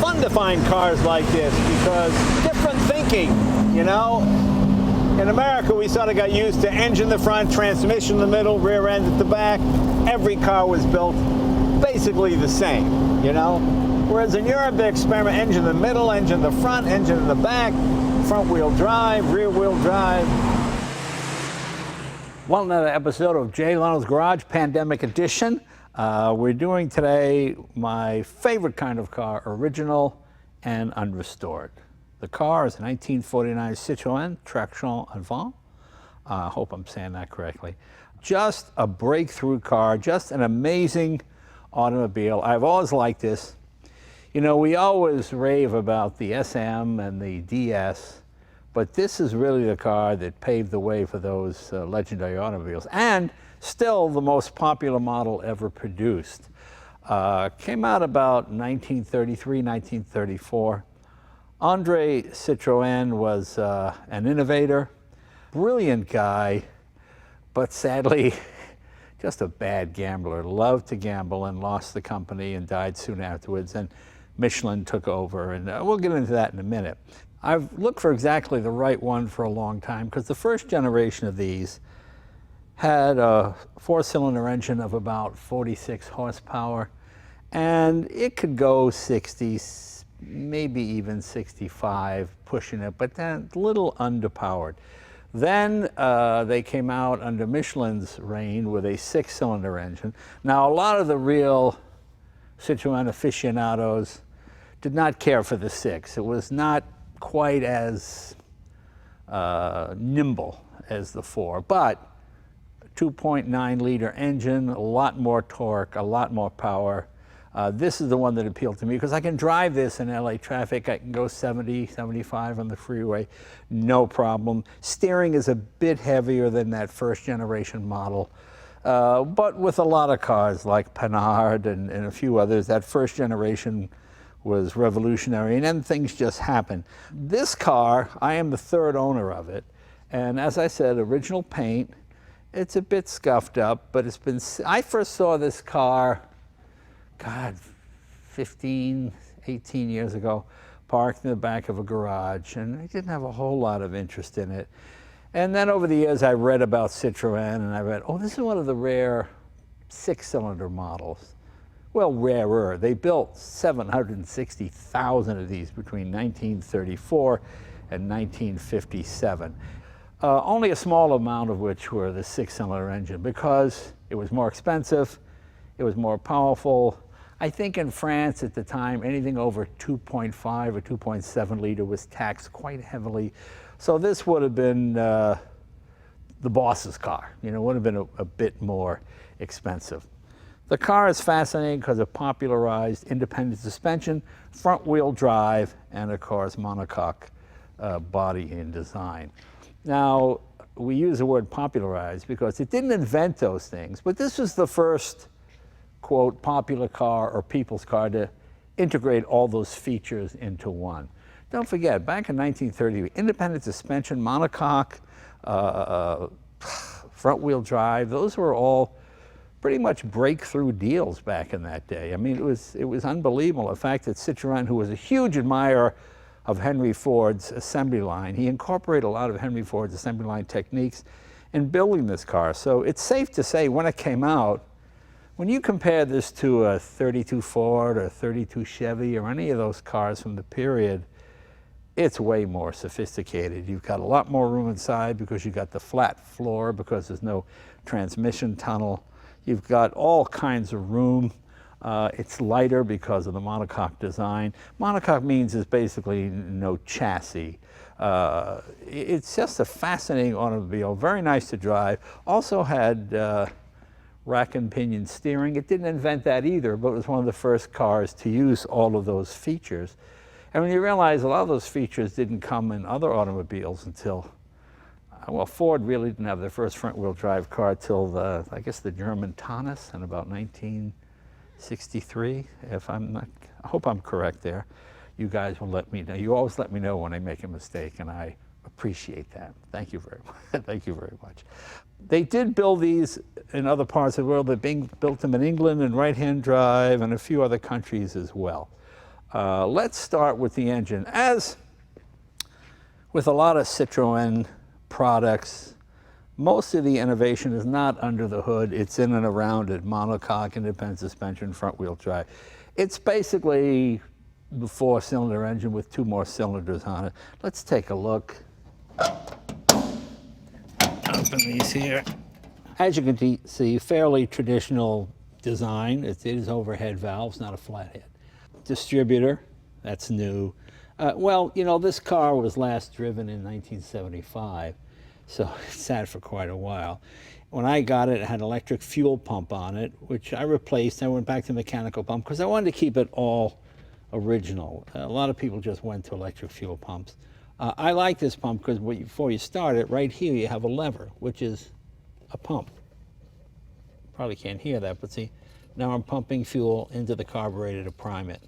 fun to find cars like this because different thinking, you know? In America, we sort of got used to engine in the front, transmission in the middle, rear end at the back. Every car was built basically the same, you know? Whereas in Europe, they experiment engine in the middle, engine in the front, engine in the back, front-wheel drive, rear-wheel drive. Well, another episode of Jay Leno's Garage, Pandemic Edition. We're doing today my favorite kind of car, original and unrestored. The car is a 1949 Citroën Traction Avant. I hope I'm saying that correctly. Just a breakthrough car, just an amazing automobile. I've always liked this. You know, we always rave about the SM and the DS, but this is really the car that paved the way for those legendary automobiles, and still the most popular model ever produced. Came out about 1933, 1934. André-Citroën was an innovator, brilliant guy, but sadly, just a bad gambler. Loved to gamble and lost the company and died soon afterwards, and Michelin took over, and we'll get into that in a minute. I've looked for exactly the right one for a long time because the first generation of these had a four-cylinder engine of about 46 horsepower, and it could go 60, maybe even 65, pushing it, but then a little underpowered. Then they came out under Michelin's reign with a six-cylinder engine. Now, a lot of the real Citroën aficionados did not care for the six. It was not quite as nimble as the four, but 2.9 liter engine, a lot more torque, a lot more power. This is the one that appealed to me because I can drive this in LA traffic. I can go 70, 75 on the freeway, no problem. Steering is a bit heavier than that first generation model. But with a lot of cars like Panhard and a few others, that first generation was revolutionary, and then things just happened. This car, I am the third owner of it, and as I said, original paint. It's a bit scuffed up, but it's been, I first saw this car, God, 15, 18 years ago, parked in the back of a garage, and I didn't have a whole lot of interest in it. And then over the years, I read about Citroën, and I read, oh, this is one of the rare six-cylinder models. Well, rarer. They built 760,000 of these between 1934 and 1957. Only a small amount of which were the six-cylinder engine because it was more expensive, it was more powerful. I think in France at the time, anything over 2.5 or 2.7 liter was taxed quite heavily. So this would have been the boss's car, you know, would have been a bit more expensive. The car is fascinating because it popularized independent suspension, front-wheel drive, and of course monocoque body and design. Now, we use the word popularized because it didn't invent those things, but this was the first, quote, popular car or people's car to integrate all those features into one. Don't forget, back in 1930, independent suspension, monocoque, front-wheel drive, those were all pretty much breakthrough deals back in that day. I mean, it was unbelievable. The fact that Citroën, who was a huge admirer of Henry Ford's assembly line, he incorporated a lot of Henry Ford's assembly line techniques in building this car. So it's safe to say when it came out, when you compare this to a 32 Ford or 32 Chevy or any of those cars from the period, it's way more sophisticated. You've got a lot more room inside because you've got the flat floor because there's no transmission tunnel. You've got all kinds of room. It's lighter because of the monocoque design. Monocoque means it's basically no chassis. It's just a fascinating automobile, very nice to drive. Also had rack and pinion steering. It didn't invent that either, but it was one of the first cars to use all of those features. And when you realize a lot of those features didn't come in other automobiles until, well, Ford really didn't have their first front-wheel drive car till I guess the German Taunus in about 1963. I hope I'm correct there. You guys will let me know. You always let me know when I make a mistake, and I appreciate that. Thank you very much. Thank you very much. They did build these in other parts of the world. They built them in England and right-hand drive and a few other countries as well. Let's start with the engine. As with a lot of Citroën products, most of the innovation is not under the hood. It's in and around it. Monocoque, independent suspension, front wheel drive. It's basically the 4-cylinder engine with 2 more cylinders on it. Let's take a look. Open these here. As you can see, fairly traditional design. It is overhead valves, not a flathead. Distributor, that's new. Well, you know, this car was last driven in 1975, so it sat for quite a while. When I got it, it had an electric fuel pump on it, which I replaced. I went back to mechanical pump because I wanted to keep it all original. A lot of people just went to electric fuel pumps. I like this pump because before you start it, right here you have a lever, which is a pump. Probably can't hear that, but see, now I'm pumping fuel into the carburetor to prime it.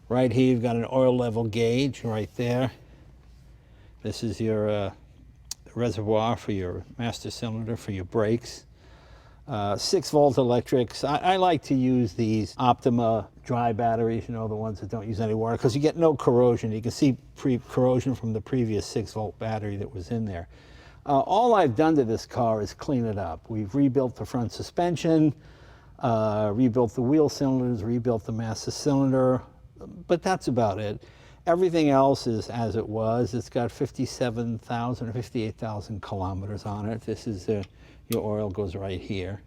Right here you've got an oil level gauge right there. This is your reservoir for your master cylinder for your brakes. 6-volt electrics. I like to use these Optima dry batteries, you know, the ones that don't use any water, because you get no corrosion. You can see corrosion from the previous 6-volt battery that was in there. All I've done to this car is clean it up. We've rebuilt the front suspension, rebuilt the wheel cylinders, rebuilt the master cylinder, but that's about it. Everything else is as it was. It's got 57,000 or 58,000 kilometers on it. This is your oil goes right here.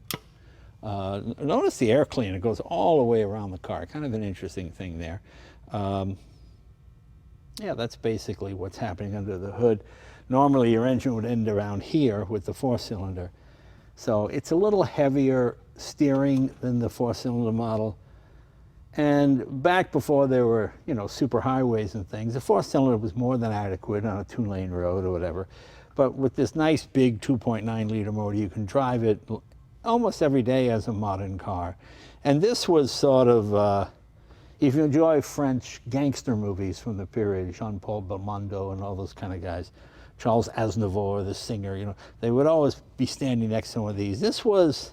Notice the air cleaner goes all the way around the car. Kind of an interesting thing there. Yeah, that's basically what's happening under the hood. Normally your engine would end around here with the 4-cylinder. So it's a little heavier steering than the 4-cylinder model. And back before there were, you know, super highways and things, the 4-cylinder was more than adequate on a 2-lane road or whatever. But with this nice big 2.9 liter motor, you can drive it almost every day as a modern car. And this was sort of, if you enjoy French gangster movies from the period, Jean-Paul Belmondo and all those kind of guys, Charles Aznavour, the singer, you know, they would always be standing next to one of these. This was,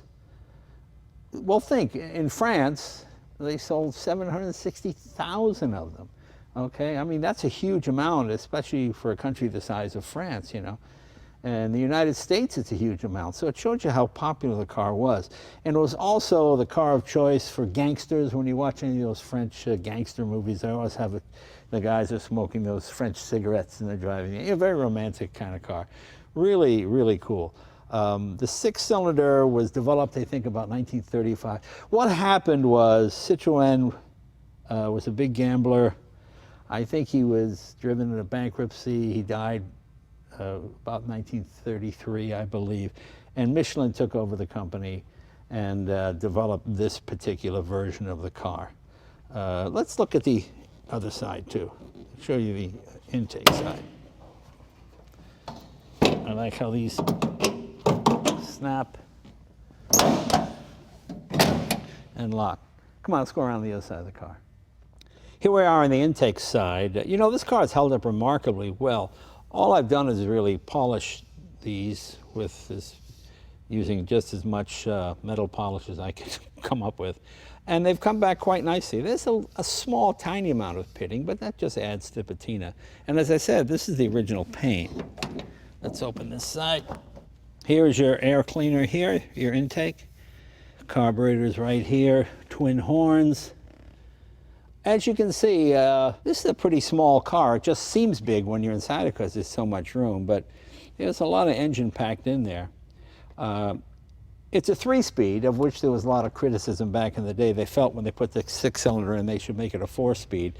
well, think, in France, they sold 760,000 of them. Okay, I mean, that's a huge amount, especially for a country the size of France, you know. And the United States, it's a huge amount. So it showed you how popular the car was. And it was also the car of choice for gangsters. When you watch any of those French gangster movies, they always have the guys are smoking those French cigarettes and they're driving. A very romantic kind of car. Really, really cool. The 6-cylinder was developed, I think, about 1935. What happened was Citroën was a big gambler. I think he was driven into bankruptcy. He died about 1933, I believe. And Michelin took over the company and developed this particular version of the car. Let's look at the other side too. I'll show you the intake side. I like how these snap and lock. Come on, let's go around the other side of the car. Here we are on the intake side. You know, this car has held up remarkably well. All I've done is really polish these with this, using just as much metal polish as I could come up with. And they've come back quite nicely. There's a small, tiny amount of pitting, but that just adds to patina. And as I said, this is the original paint. Let's open this side. Here's your air cleaner here, your intake. Carburetor's right here, twin horns. As you can see, this is a pretty small car. It just seems big when you're inside it because there's so much room, but there's a lot of engine packed in there. It's a 3-speed, of which there was a lot of criticism back in the day. They felt when they put the 6-cylinder in, they should make it a 4-speed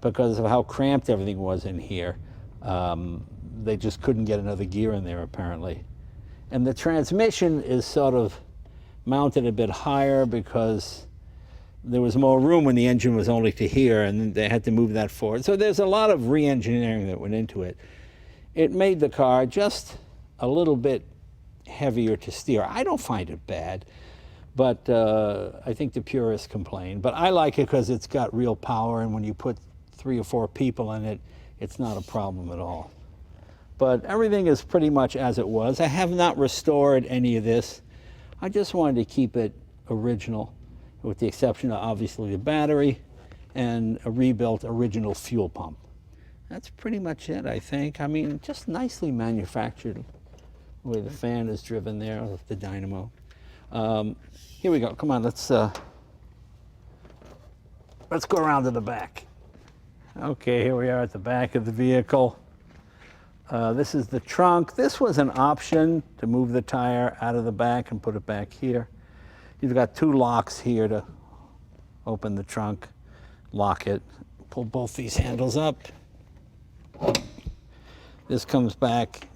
because of how cramped everything was in here. They just couldn't get another gear in there, apparently. And the transmission is sort of mounted a bit higher because there was more room when the engine was only to here, and then they had to move that forward. So there's a lot of re-engineering that went into it. It made the car just a little bit heavier to steer. I don't find it bad, but I think the purists complain. But I like it because it's got real power, and when you put 3 or 4 people in it, it's not a problem at all. But everything is pretty much as it was. I have not restored any of this. I just wanted to keep it original, with the exception of obviously the battery and a rebuilt original fuel pump. That's pretty much it, I think. I mean, just nicely manufactured, the way the fan is driven there with the dynamo. Here we go. Come on, let's go around to the back. Okay, here we are at the back of the vehicle. This is the trunk. This was an option to move the tire out of the back and put it back here. You've got two locks here to open the trunk, lock it, pull both these handles up. This comes back,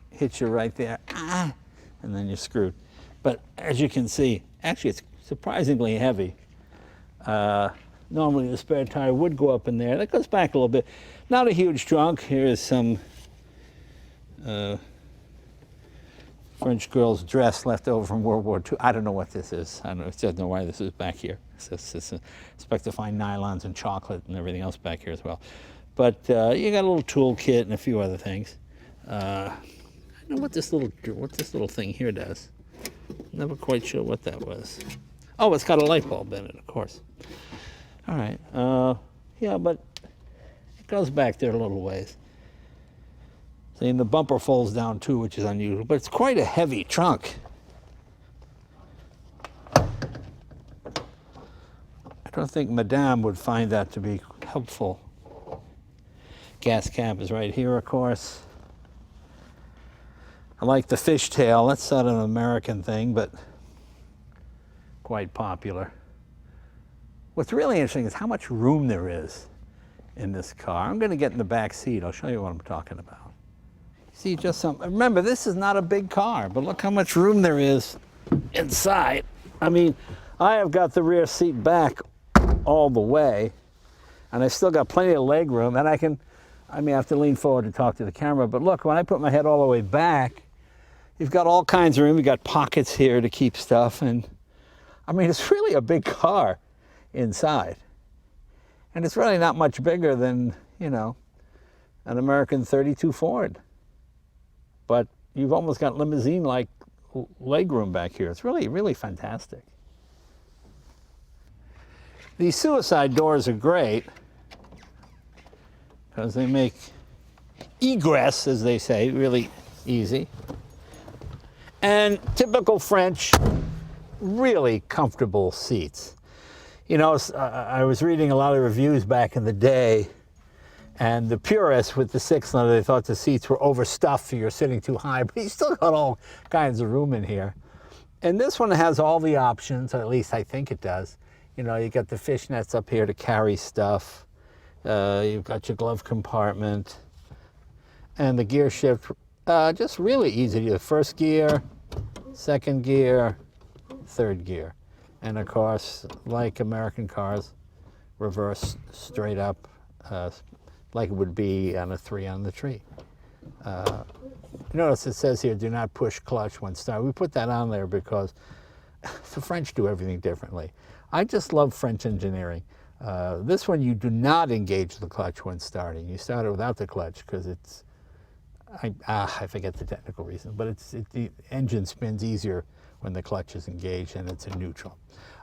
hits you right there, and then you're screwed. But as you can see, actually it's surprisingly heavy. Normally the spare tire would go up in there. That goes back a little bit. Not a huge trunk. Here is some French girl's dress left over from World War II. I don't know what this is. I don't know why this is back here. Expect to find nylons and chocolate and everything else back here as well. But you got a little tool kit and a few other things. I don't know what this little thing here does. Never quite sure what that was. Oh, it's got a light bulb in it, of course. All right. Yeah, but it goes back there a little ways. See, and the bumper folds down too, which is unusual, but it's quite a heavy trunk. I don't think Madame would find that to be helpful. Gas cap is right here, of course. I like the fishtail. That's not an American thing, but quite popular. What's really interesting is how much room there is in this car. I'm going to get in the back seat. I'll show you what I'm talking about. See, just some. Remember, this is not a big car, but look how much room there is inside. I mean, I have got the rear seat back all the way, and I still got plenty of leg room, and I have to lean forward to talk to the camera, but look, when I put my head all the way back, you've got all kinds of room. You've got pockets here to keep stuff, and I mean, it's really a big car inside. And it's really not much bigger than, you know, an American 32 Ford. But you've almost got limousine-like legroom back here. It's really, really fantastic. These suicide doors are great because they make egress, as they say, really easy. And typical French, really comfortable seats. You know, I was reading a lot of reviews back in the day, and the purists with the 6-cylinder, they thought the seats were overstuffed, so you're sitting too high, but you still got all kinds of room in here. And this one has all the options, or at least I think it does. You know, you got the fishnets up here to carry stuff. You've got your glove compartment. And the gear shift, just really easy to do. First gear, second gear, third gear. And of course, like American cars, reverse straight up, like it would be on a 3 on the tree. Notice it says here, do not push clutch when starting. We put that on there because the French do everything differently. I just love French engineering. This one, you do not engage the clutch when starting. You start it without the clutch because it's, I forget the technical reason, but the engine spins easier when the clutch is engaged and it's in neutral.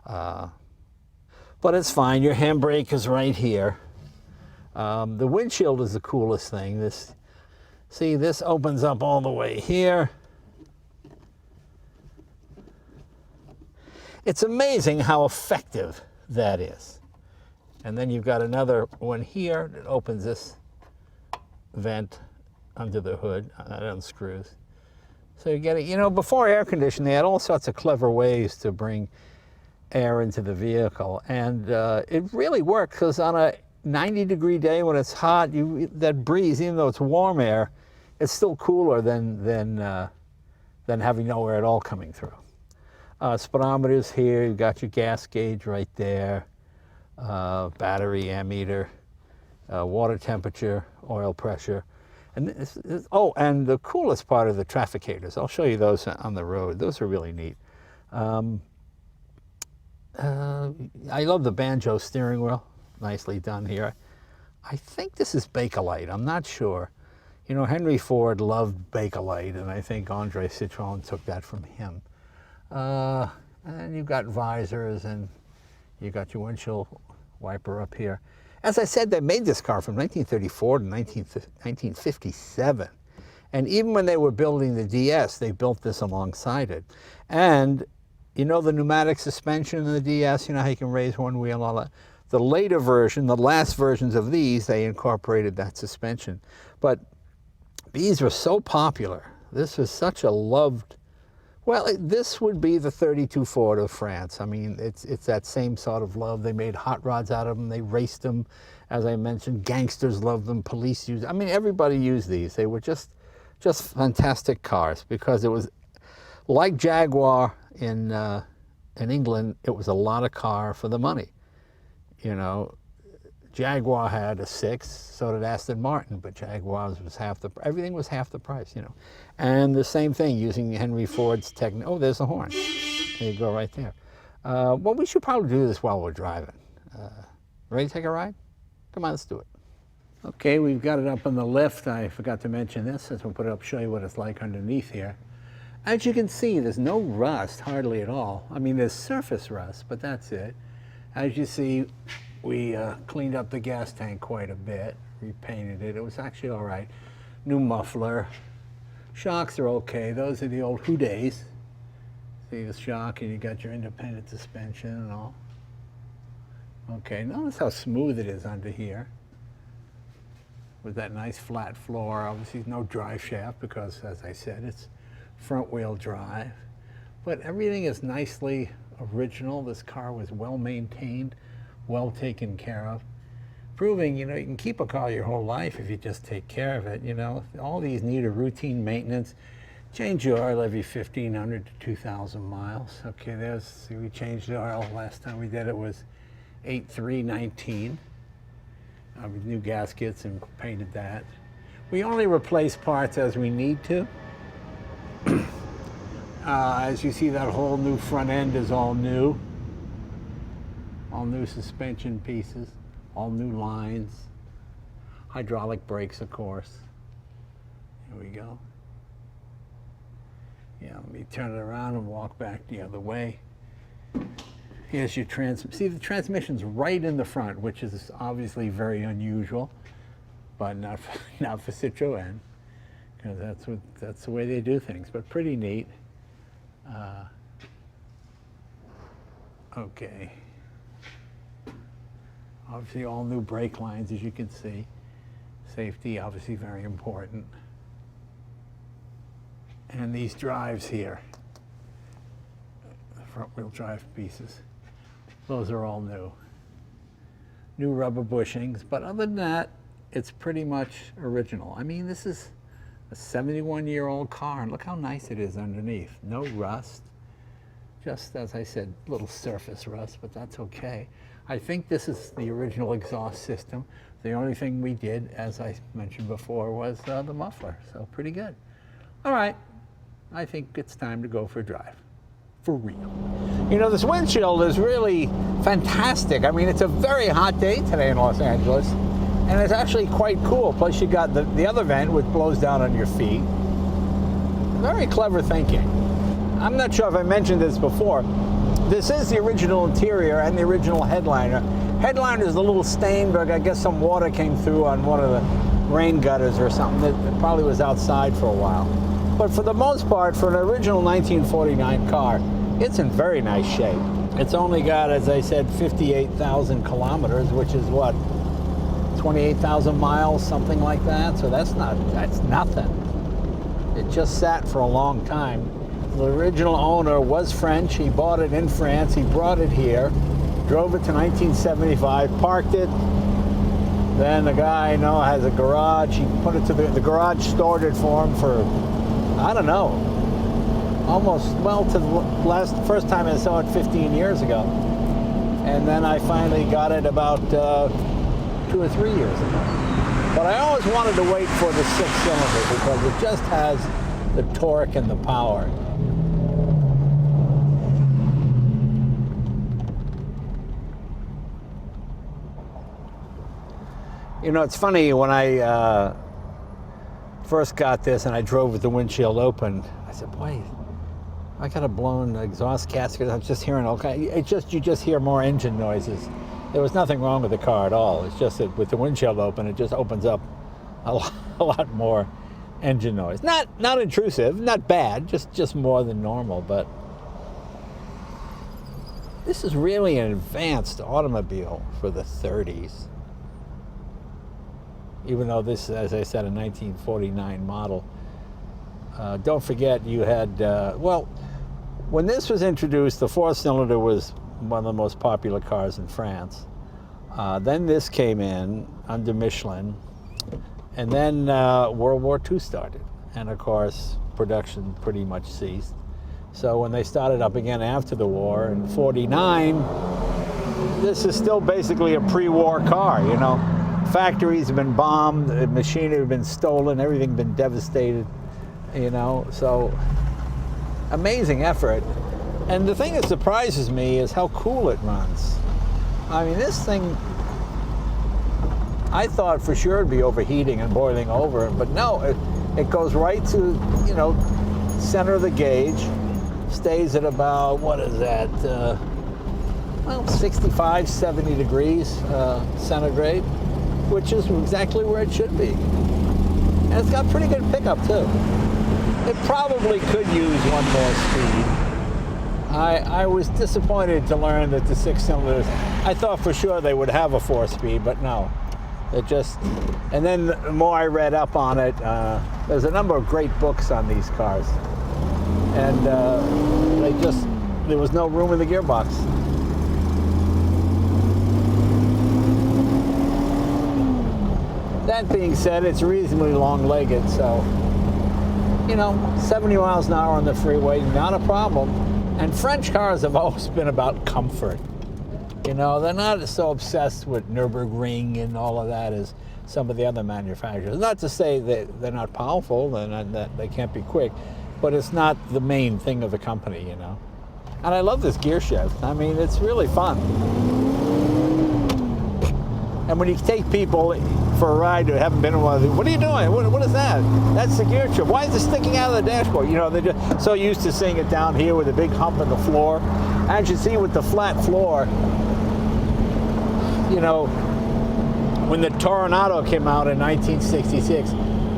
But it's fine. Your handbrake is right here. The windshield is the coolest thing. This opens up all the way here. It's amazing how effective that is. And then you've got another one here that opens this vent under the hood. That unscrews. So you get it. You know, before air conditioning, they had all sorts of clever ways to bring air into the vehicle. And it really worked because on a 90-degree day when it's hot, that breeze, even though it's warm air, it's still cooler than having no air at all coming through. Speedometers here, you've got your gas gauge right there, battery ammeter, water temperature, oil pressure. And and the coolest part are the trafficators. I'll show you those on the road. Those are really neat. I love the banjo steering wheel. Nicely done here. I think this is Bakelite. I'm not sure. You know, Henry Ford loved Bakelite, and I think André Citroën took that from him. And you've got visors, and you got your windshield wiper up here. As I said, they made this car from 1934 to 1957. And even when they were building the DS, they built this alongside it. And you know the pneumatic suspension in the DS, you know how you can raise one wheel, all that. The later version, the last versions of these, they incorporated that suspension. But these were so popular. This was such a loved, well, this would be the 32 Ford of France. I mean, it's that same sort of love. They made hot rods out of them. They raced them. As I mentioned, gangsters loved them. Police used, I mean, everybody used these. They were just fantastic cars because it was like Jaguar in England. It was a lot of car for the money. You know, Jaguar had a 6, so did Aston Martin, but Jaguars was everything was half the price, you know. And the same thing using Henry Ford's technique. Oh, there's the horn. There you go, right there. Well, we should probably do this while we're driving. Ready to take a ride? Come on, let's do it. Okay, we've got it up on the lift. I forgot to mention this, since we'll put it up, show you what it's like underneath here. As you can see, there's no rust, hardly at all. I mean, there's surface rust, but that's it. As you see, we cleaned up the gas tank quite a bit, repainted it. It was actually all right. New muffler. Shocks are okay. Those are the old Houdays. See the shock, and you got your independent suspension and all. Okay, notice how smooth it is under here. With that nice flat floor. Obviously no drive shaft because, as I said, it's front wheel drive. But everything is nicely original. This car was well maintained, well taken care of. Proving, you know, you can keep a car your whole life if you just take care of it, you know. All these need a routine maintenance. Change your oil every 1,500 to 2,000 miles. Okay, see, we changed the oil. Last time we did it was 8/3/19. With new gaskets and painted that. We only replace parts as we need to. As you see, that whole new front end is all new. All new suspension pieces, all new lines. Hydraulic brakes, of course. Here we go. Yeah, let me turn it around and walk back the other way. Here's your see, the transmission's right in the front, which is obviously very unusual, but not for Citroën, because that's the way they do things. But pretty neat. Okay. Obviously, all new brake lines, as you can see. Safety, obviously, very important. And these drives here, the front-wheel drive pieces. Those are all new. New rubber bushings, but other than that, it's pretty much original. I mean, this is a 71-year-old car, and look how nice it is underneath. No rust. Just, as I said, little surface rust, but that's okay. I think this is the original exhaust system. The only thing we did, as I mentioned before, was the muffler, so pretty good. All right, I think it's time to go for a drive. For real. You know, this windshield is really fantastic. I mean, it's a very hot day today in Los Angeles, and it's actually quite cool. Plus, you got the other vent, which blows down on your feet. Very clever thinking. I'm not sure if I mentioned this before. This is the original interior and the original headliner. Headliner is a little stained, but I guess some water came through on one of the rain gutters or something. It probably was outside for a while. But for the most part, for an original 1949 car, it's in very nice shape. It's only got, as I said, 58,000 kilometers, which is what, 28,000 miles, something like that. So that's nothing. It just sat for a long time. The original owner was French. He bought it in France. He brought it here, drove it to 1975, parked it. Then the guy I know has a garage. He put it to the garage, stored it for him for, I don't know, almost, well, to the first time I saw it 15 years ago. And then I finally got it about 2 or 3 years ago. But I always wanted to wait for the 6-cylinder because it just has the torque and the power. You know, it's funny, when I first got this and I drove with the windshield open, I said, boy, I got a blown exhaust gasket. I'm just hearing, okay, you just hear more engine noises. There was nothing wrong with the car at all. It's just that with the windshield open, it just opens up a lot more engine noise. Not intrusive, not bad, just more than normal. But this is really an advanced automobile for the 30s. Even though this, as I said, a 1949 model. Don't forget you had, well, when this was introduced, the four-cylinder was one of the most popular cars in France. Then this came in under Michelin, and then World War II started. And of course, production pretty much ceased. So when they started up again after the war in '49, this is still basically a pre-war car, you know. Factories have been bombed, the machinery have been stolen, everything been devastated, you know. So amazing effort. And the thing that surprises me is how cool it runs. I mean, this thing, I thought for sure it'd be overheating and boiling over, but no, it goes right to, you know, center of the gauge, stays at about, what is that, well, 65, 70 degrees centigrade, which is exactly where it should be. And it's got pretty good pickup too. It probably could use one more speed. I was disappointed to learn that the 6-cylinders, I thought for sure they would have a 4-speed, but no. It just, and then the more I read up on it, there's a number of great books on these cars. And there was no room in the gearbox. That being said, it's reasonably long-legged, so, you know, 70 miles an hour on the freeway, not a problem. And French cars have always been about comfort. You know, they're not so obsessed with Nürburgring and all of that as some of the other manufacturers. Not to say that they're not powerful and that they can't be quick, but it's not the main thing of the company, you know. And I love this gear shift. I mean, it's really fun. And when you take people for a ride who haven't been in one of these, what are you doing? What is that? That's the gear shift. Why is it sticking out of the dashboard? You know, they're just so used to seeing it down here with a big hump in the floor. As you see with the flat floor, you know, when the Toronado came out in 1966,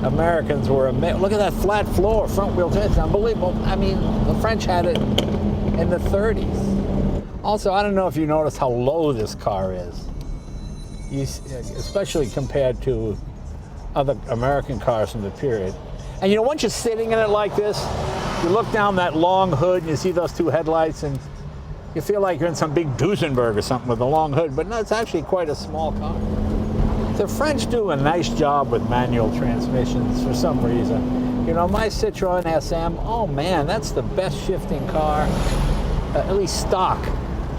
Americans were amazed. Look at that flat floor, front wheel drive. It's unbelievable. I mean, the French had it in the 30s. Also, I don't know if you notice how low this car is. Especially compared to other American cars from the period. And you know, once you're sitting in it like this, you look down that long hood and you see those two headlights and you feel like you're in some big Duesenberg or something with a long hood, but no, it's actually quite a small car. The French do a nice job with manual transmissions for some reason. You know, my Citroën SM, oh man, that's the best shifting car, at least stock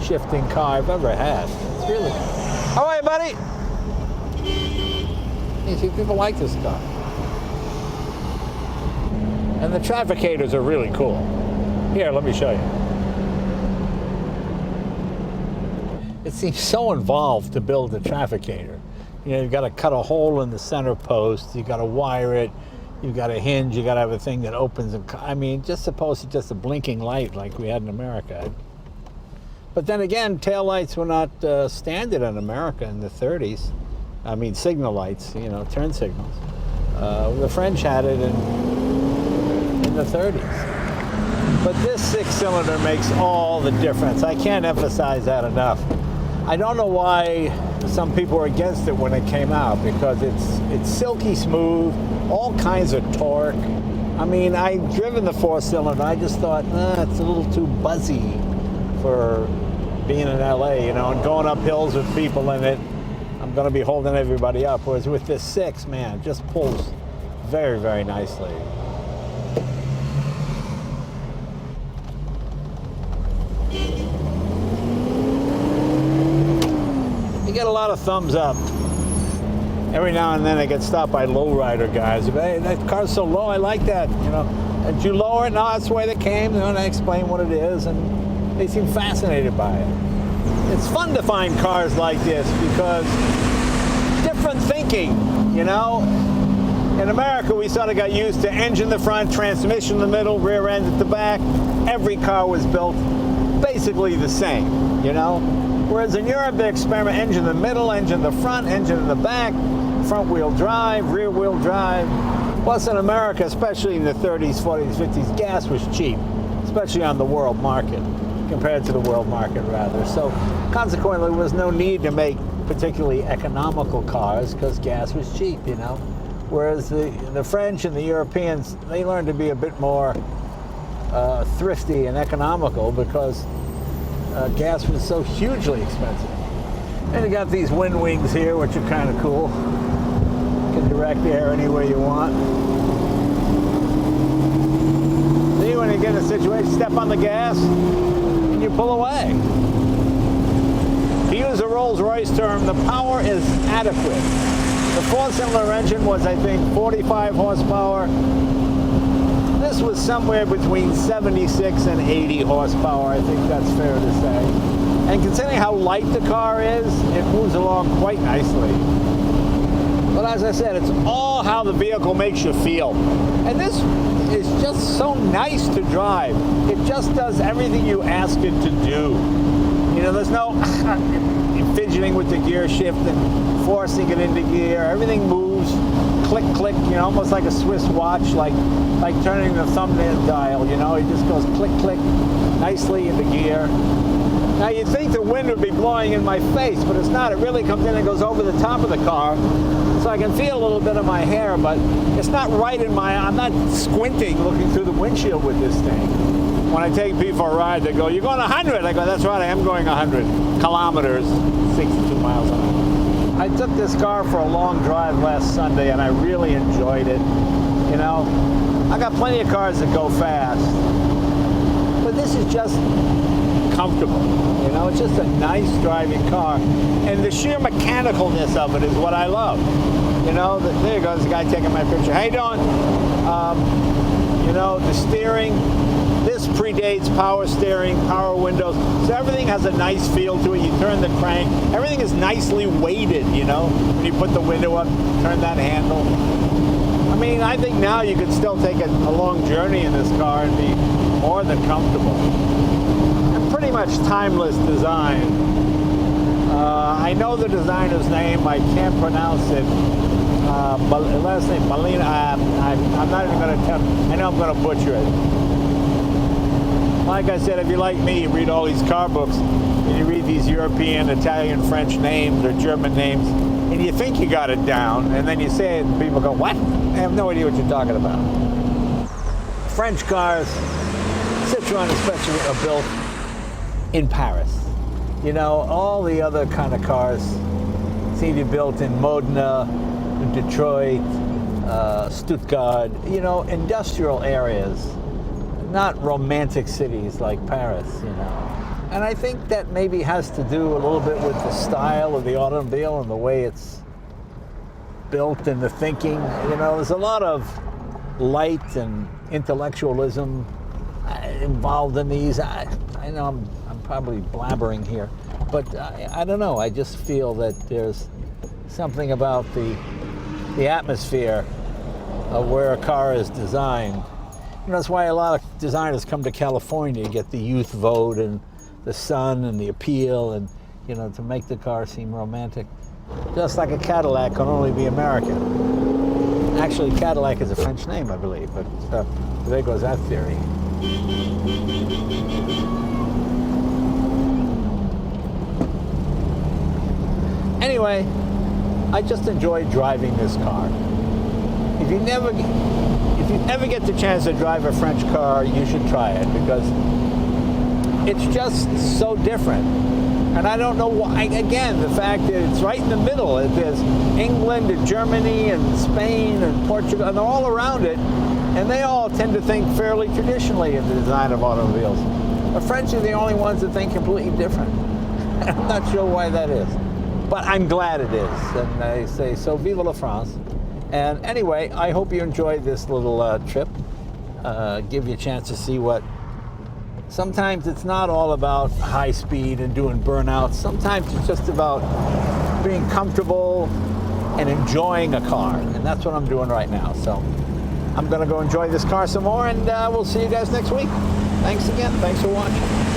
shifting car I've ever had. It's really, how are you, buddy? You see, people like this car. And the trafficators are really cool. Here, let me show you. It seems so involved to build a trafficator. You know, you've got to cut a hole in the center post, you've got to wire it, you've got a hinge, you've got to have a thing that opens and, I mean, just supposed to just a blinking light like we had in America. But then again, taillights were not standard in America in the 30s. I mean, signal lights, you know, turn signals. The French had it in the 30s. But this 6-cylinder makes all the difference. I can't emphasize that enough. I don't know why some people were against it when it came out, because it's silky smooth, all kinds of torque. I mean, I've driven the 4-cylinder. I just thought, it's a little too buzzy for being in LA, you know, and going up hills with people in it. I'm going to be holding everybody up. Whereas with this 6, man, it just pulls very, very nicely. You get a lot of thumbs up. Every now and then I get stopped by lowrider guys. Hey, that car's so low, I like that. You know, did you lower it? No, that's the way they came. You know, and I explain what it is, and they seem fascinated by it. It's fun to find cars like this because different thinking, you know. In America, we sort of got used to engine in the front, transmission in the middle, rear end at the back. Every car was built basically the same, you know. Whereas in Europe, they experiment engine in the middle, engine in the front, engine in the back, front-wheel drive, rear-wheel drive. Plus in America, especially in the 30s, 40s, 50s, gas was cheap, especially on the world market, compared to the world market, rather. So consequently, there was no need to make particularly economical cars because gas was cheap, you know. Whereas the French and the Europeans, they learned to be a bit more thrifty and economical because gas was so hugely expensive. And you got these wind wings here, which are kind of cool. You can direct the air any way you want. See, when you get in a situation, step on the gas, and you pull away. To use a Rolls-Royce term, the power is adequate. The four-cylinder engine was, I think, 45 horsepower. This was somewhere between 76 and 80 horsepower. I think that's fair to say. And considering how light the car is, it moves along quite nicely. But as I said, it's all how the vehicle makes you feel. And this is just so nice to drive. It just does everything you ask it to do. You know, there's no fidgeting with the gear shift and forcing it into gear. Everything moves, click, click, you know, almost like a Swiss watch, like turning the thumbnail dial, you know. It just goes click, click, nicely into gear. Now, you'd think the wind would be blowing in my face, but it's not. It really comes in and goes over the top of the car, so I can feel a little bit of my hair, but it's not right in my, I'm not squinting looking through the windshield with this thing. When I take people for a ride, they go, "You're going 100?" I go, "That's right, I am going 100 kilometers, 62 miles an hour." I took this car for a long drive last Sunday, and I really enjoyed it. You know, I got plenty of cars that go fast, but this is just comfortable. You know, it's just a nice driving car, and the sheer mechanicalness of it is what I love. You know, there you go, there's a guy taking my picture. How you doing? You know, the steering. This predates power steering, power windows, so everything has a nice feel to it. You turn the crank, everything is nicely weighted, you know. When you put the window up, turn that handle. I mean, I think now you could still take a long journey in this car and be more than comfortable. And pretty much timeless design. I know the designer's name, I can't pronounce it. Last name, Malina, I'm not even going to attempt, I know I'm going to butcher it. Like I said, if you're like me, you read all these car books, and you read these European, Italian, French names, or German names, and you think you got it down, and then you say it, and people go, "What? I have no idea what you're talking about." French cars, Citroën especially, are built in Paris. You know, all the other kind of cars seem to be built in Modena, Detroit, Stuttgart, you know, industrial areas. Not romantic cities like Paris, you know. And I think that maybe has to do a little bit with the style of the automobile and the way it's built and the thinking. You know, there's a lot of light and intellectualism involved in these. I know I'm probably blabbering here, but I don't know. I just feel that there's something about the atmosphere of where a car is designed. You know, that's why a lot of designers come to California to get the youth vote and the sun and the appeal and, you know, to make the car seem romantic. Just like a Cadillac can only be American. Actually, Cadillac is a French name, I believe, but there goes that theory. Anyway, I just enjoyed driving this car. If you ever get the chance to drive a French car, you should try it because it's just so different. And I don't know why, again, the fact that it's right in the middle. There's England and Germany and Spain and Portugal, and they're all around it, and they all tend to think fairly traditionally in the design of automobiles. The French are the only ones that think completely different. I'm not sure why that is, but I'm glad it is. And I say, so vive la France. And anyway, I hope you enjoyed this little trip. Give you a chance to see what, sometimes it's not all about high speed and doing burnouts. Sometimes it's just about being comfortable and enjoying a car. And that's what I'm doing right now. So I'm gonna go enjoy this car some more, and we'll see you guys next week. Thanks again, thanks for watching.